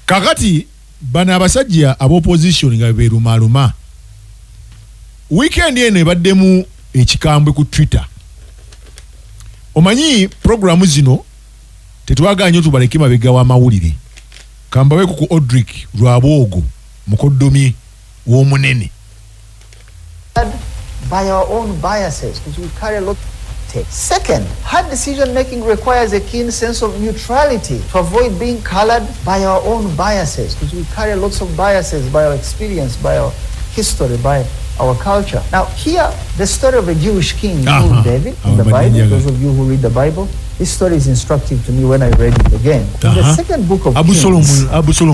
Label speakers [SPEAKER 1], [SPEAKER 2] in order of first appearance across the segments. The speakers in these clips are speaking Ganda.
[SPEAKER 1] kakati bana abasajja ab'opposition nga beerumaluma weekend eno ebaddemu ekikambwe ku Twitter. Omanyi programu zino tetwaganye tubaleke mabega w'amawulire. Kambawe ku Odrick Lwabwogo mukoddomi w'omunene.
[SPEAKER 2] By our own biases, because we carry a lot. Second, hard decision making requires a keen sense of neutrality to avoid being colored by our own biases, because we carry lots of biases by our experience, by our history, by our culture. Now here, the story of a Jewish king called David in the Bible. Those of you who read the Bible, this story is instructive to me when I read it again. In the second book of Kings,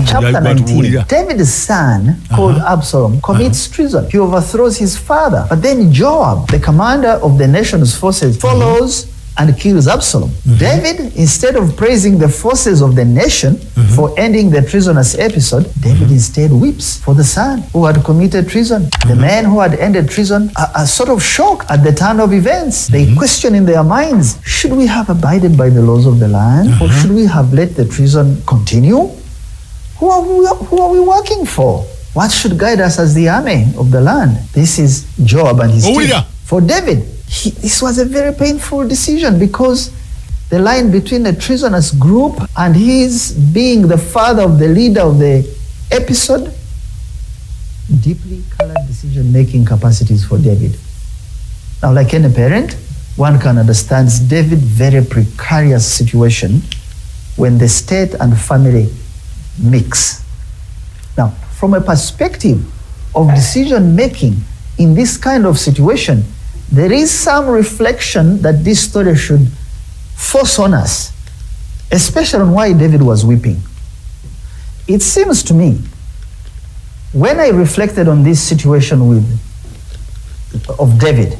[SPEAKER 2] chapter 19, David's son called Absalom commits treason. He overthrows his father. But then Joab, the commander of the nation's forces, follows and kills Absalom. David, instead of praising the forces of the nation for ending the treasonous episode, David instead weeps for the son who had committed treason. The men who had ended treason are sort of shocked at the turn of events. They question in their minds, should we have abided by the laws of the land or should we have let the treason continue? Who are we working for? What should guide us as the army of the land? This is Joab and his team. For David, this was a very painful decision because the line between a treasonous group and his being the father of the leader of the episode deeply colored decision-making capacities for David. Now, like any parent, one can understand David's very precarious situation when the state and family mix. Now, from a perspective of decision-making in this kind of situation, there is some reflection that this story should force on us, especially on why David was weeping. It seems to me, when I reflected on this situation of David,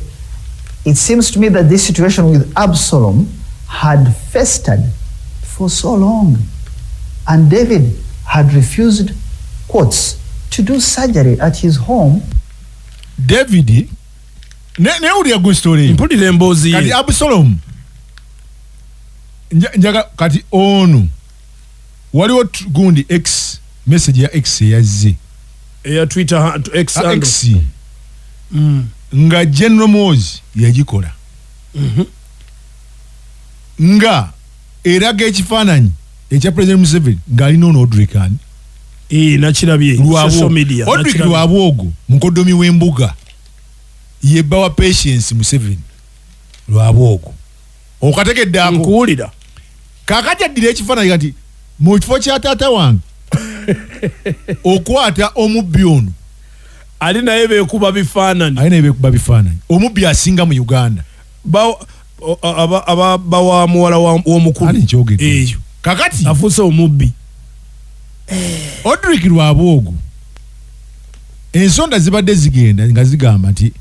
[SPEAKER 2] it seems to me that this situation with Absalom had festered for so long, and David had refused, quotes, to do surgery at his home.
[SPEAKER 1] David, ne uli ya good story.
[SPEAKER 3] Mpulire mboozi.
[SPEAKER 1] Kati Absalom njaga kati onu waliwo gundi X message ya X yazze
[SPEAKER 3] ya Twitter X nga
[SPEAKER 1] General Mozi yagikola nga eraga ekifaananyi ekya President Museveni nga alina ono Odrick
[SPEAKER 3] nakirabye social media
[SPEAKER 1] Odrick Lwabwogo mukoddomi w'embuga yebba wa Patience Museveni Lwabwogo okategeddaako
[SPEAKER 3] nkuwulira
[SPEAKER 1] kakati addira ekifaananyi kati mu kifo kya taata wange okwata omubbi ono
[SPEAKER 3] ali naye beekuba bifaananyi
[SPEAKER 1] omubbi asinga mu Uganda
[SPEAKER 3] bawa muwala w'omukulu
[SPEAKER 1] eyo kakati
[SPEAKER 3] afuuse omubbi
[SPEAKER 1] Odrick Lwabwogo ensonda zibadde zigenda nga zigamba nti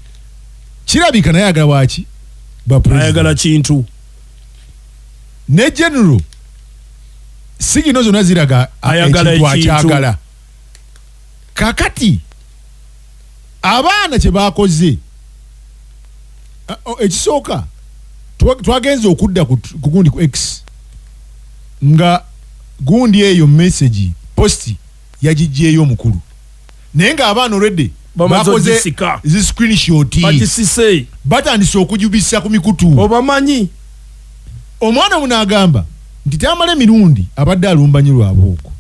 [SPEAKER 1] kirabika naye ayagala waki
[SPEAKER 3] ayagala kintu
[SPEAKER 1] ne general sigino zonna ziraga
[SPEAKER 3] ayagala
[SPEAKER 1] akyagala kakati abaana kye bakoze ekisooka twagenze okudda ku gundi ku X nga gundi eyo message posti yagijjeeyo omukulu naye nga abaana already bakoze zi screenshot batandise okujubisa ku mikutu
[SPEAKER 3] obamanyi
[SPEAKER 1] omwana muno agamba nti tamala emirundi abadde alumbanyi Lwabwogo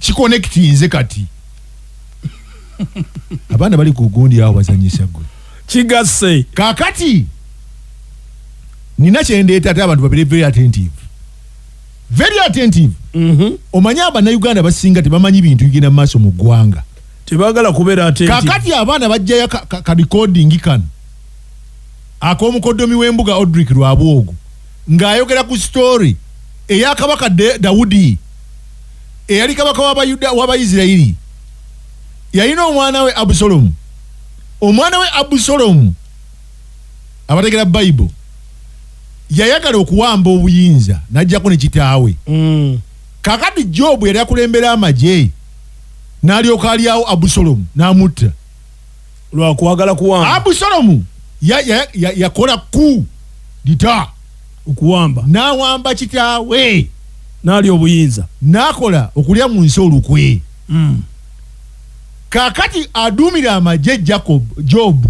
[SPEAKER 1] kikonektinze kati abaana bali ku gundi awo bazanyisa gwe
[SPEAKER 3] kigasse
[SPEAKER 1] kakati nina kyendeeta ate abantu babiri very attentive omanyi Abannayuganda basinga tebamanyi bintu bigenda mu maaso mu ggwanga
[SPEAKER 3] tebagala kubeera attentive
[SPEAKER 1] kakati abaana bajjayo ka recording kano ak'omukoddomi w'embuga Odrick Lwabwogo ng'ayogera ku story eya kabaka Dawudi eyali kabaka w'Abayisirayiri yalina omwana we Abusalomu. Omwana we Abusalomu abategera Bible yayagala okuwamba obuyinza n'ajjako ne kitaawe. Kakati Job yali akulembera amagye n'alyoka alyawo Abusalomu n'amutta
[SPEAKER 3] lwa kwagala kuwamba.
[SPEAKER 1] Abusalomu yakola ku dita
[SPEAKER 3] okuwamba
[SPEAKER 1] n'awamba kitaawe
[SPEAKER 3] nali obuyinza
[SPEAKER 1] nakola okulya mu nsi olukwe. Kakati adumira amaje Job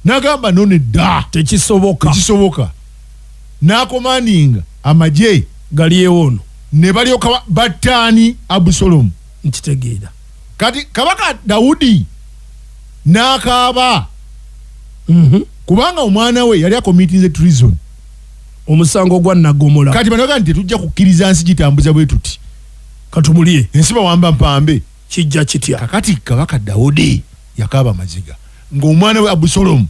[SPEAKER 1] nagamba none da tekisoboka nakomandinga amaje
[SPEAKER 3] gali ewono
[SPEAKER 1] ne balyoka batani Abusalomu.
[SPEAKER 3] nkitegeera
[SPEAKER 1] kati kabaka Daudi nakaba kubanga omwana we yali committing treason,
[SPEAKER 3] omusango gwa nagomola.
[SPEAKER 1] Kati banaga nti tujja kukkiriza nsi gitambuza bwe tuti
[SPEAKER 3] katumulie
[SPEAKER 1] ensi bawamba mpambe
[SPEAKER 3] kijja kitya.
[SPEAKER 1] Kakati kabaka Daudi yakaba maziga ng'omwana we Abusalomu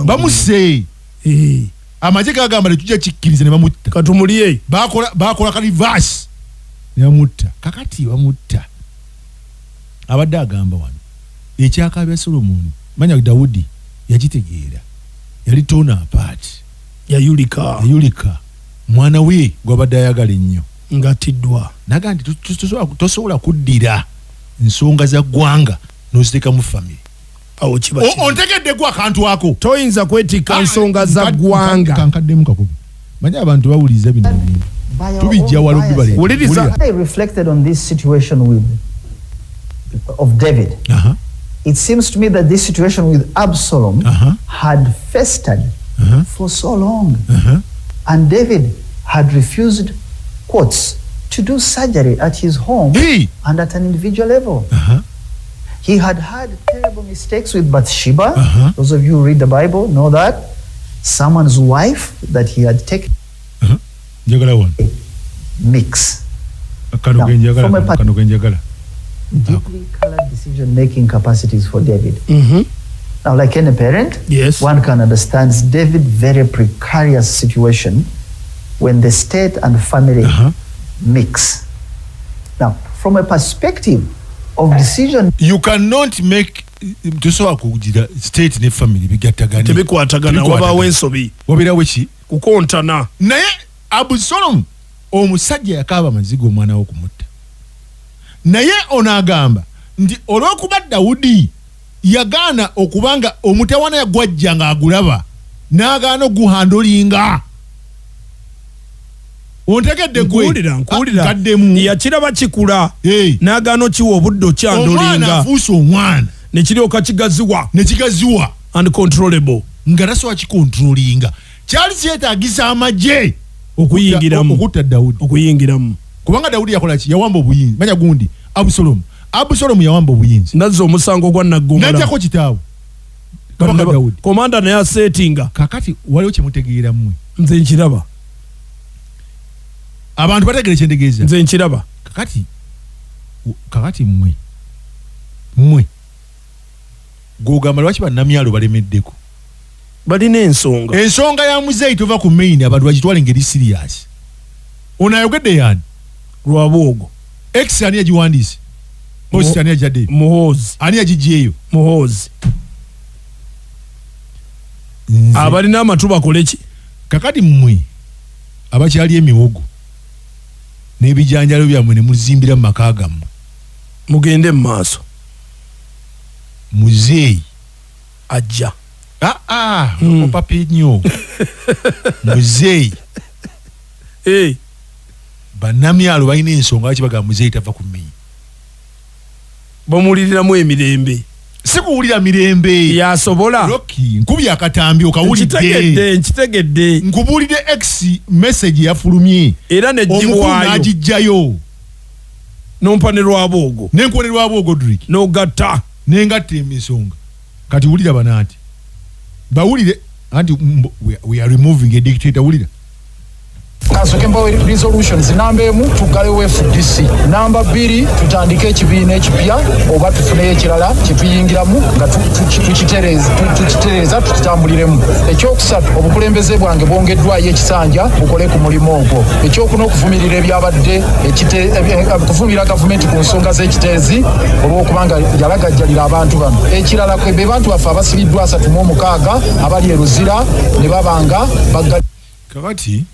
[SPEAKER 1] bamuse amaziga agamba ne tujja kikkiriza ne bamutta.
[SPEAKER 3] Katumulie
[SPEAKER 1] bakola kali verse ne bamutta. Kakati bamutta abadde agamba wano ekyakabya Solomoni manya Daudi yagitegeera yali tona apart yayulika mwana we gwabadde ayagala ennyo
[SPEAKER 3] ngatiddwa
[SPEAKER 1] naga nti tosobola kuddira ensonga za ggwanga n'oziteeka mu famire.
[SPEAKER 3] Awo kiba
[SPEAKER 1] ontegedde gwa akantu ako
[SPEAKER 3] toyinza kwetika nsonga za ggwanga.
[SPEAKER 1] Kankaddemu kakubi manya abantu bawuliriza bino bintu tubijja wala
[SPEAKER 3] wuliriza.
[SPEAKER 2] I reflected on this situation of David. It seems to me that this situation with Absalom had festered for so long. And David had refused, quotes, to do surgery at his home and at an individual level. He had had terrible mistakes with Bathsheba. Those of you who read the Bible know that. Someone's wife that he had taken. Mix. Deeply colored decision-making capacities for David. Now, like any parent,
[SPEAKER 3] yes,
[SPEAKER 2] one can understand David's very precarious situation when the state and family mix. Now, from a perspective of decision,
[SPEAKER 1] you cannot make state ne family bigatagana
[SPEAKER 3] tebikwatagana wabaawo ensobi
[SPEAKER 1] wabirawo ki
[SPEAKER 3] kukontana.
[SPEAKER 1] Naye Abusalomu omusajja yakaba mazigo omwana wo kumutta. Naye onagamba nti olw'okuba Dawudi yagaana okubanga omutawana yagwajja nga agulaba n'agaana oguhandolinga. Ontegedde gwe
[SPEAKER 3] nkuwulira yakiraba kikula n'agaana okiwa obudde okyandolinga.
[SPEAKER 1] Omwana afuuse omwana
[SPEAKER 3] ne kiryoka kigaziwa uncontrollable
[SPEAKER 1] nga tasobola kikontrolinga. Kyali kyetaagisa amagye
[SPEAKER 3] okuyingiramu
[SPEAKER 1] okutta Dawudi
[SPEAKER 3] okuyingiramu
[SPEAKER 1] kubanga Dawudi yakola ki yawamba obuyinza. Manya gundi Abusalomu yawamba obuyinza
[SPEAKER 3] nazza omusango gwa naggomola
[SPEAKER 1] najjako kitaawe kabaka Dawudi
[SPEAKER 3] komanda naye asetinga.
[SPEAKER 1] Kakati waliwo kyemutegeera mmwe
[SPEAKER 3] nze nkiraba
[SPEAKER 1] abantu bategere kyentegeeza
[SPEAKER 3] nze nkiraba.
[SPEAKER 1] Kakati mmwe gogamba lwaki bannamyalo balemeddeko
[SPEAKER 3] balina ensonga
[SPEAKER 1] ya muzeeyi tova ku main abantu bagitwale ngeri serious. Ono ayogedde yani
[SPEAKER 3] Lwabwogo
[SPEAKER 1] X ani yagiwandiise post ani yajadde
[SPEAKER 3] Muhoozi
[SPEAKER 1] ani yagiggyeyo
[SPEAKER 3] Muhoozi. Abalina amatu bakole ki?
[SPEAKER 1] Kakati mmwe abakyali emiwogo n'ebijanjalo byammwe ne muzimbira mu maka gammwe
[SPEAKER 3] mugende mu maaso.
[SPEAKER 1] Muzeeyi
[SPEAKER 3] ajja
[SPEAKER 1] opapi nnyo muzeeyi bannamyalo balina ensonga lwaki bagamba muzeeyi tava ku mmenyi.
[SPEAKER 3] bamuwuliriramu emirembe
[SPEAKER 1] si kuwulira mirembe
[SPEAKER 3] yasobola.
[SPEAKER 1] Rockie nkubi akatambi okawulidde
[SPEAKER 3] nkitegedde
[SPEAKER 1] nkubuulidde X message yafulumye
[SPEAKER 3] era negibwayo
[SPEAKER 1] n'agijjayo
[SPEAKER 3] nompa ne Lwabwogo
[SPEAKER 1] nenkuwa ne Lwabwogo Drake
[SPEAKER 3] n'ogatta
[SPEAKER 1] nengatta emisonga. Kati wulira banaati bawulire anti we are removing a dictator. Wulira
[SPEAKER 4] Kyemba resolutions namba 1 tugalewo FDC, namba 2 tutandike ekibiina ekipya oba tufuneyo ekirala kituyingiramu nga tukitereeza tukitambuliremu. Ekyokusatu obukulembeze bwange bwongeddwayo ekisanja bukole ku mulimu ogwo. Ekyokuna okuvumirira ebyabadde okuvumirira gavumenti ku nsonga z'ekiteezi olw'okubanga yalagajjalira abantu bano. Ekirala kwe be bantu baffe abasibiddwa 36 abali e Luzira ne babanga
[SPEAKER 1] kakati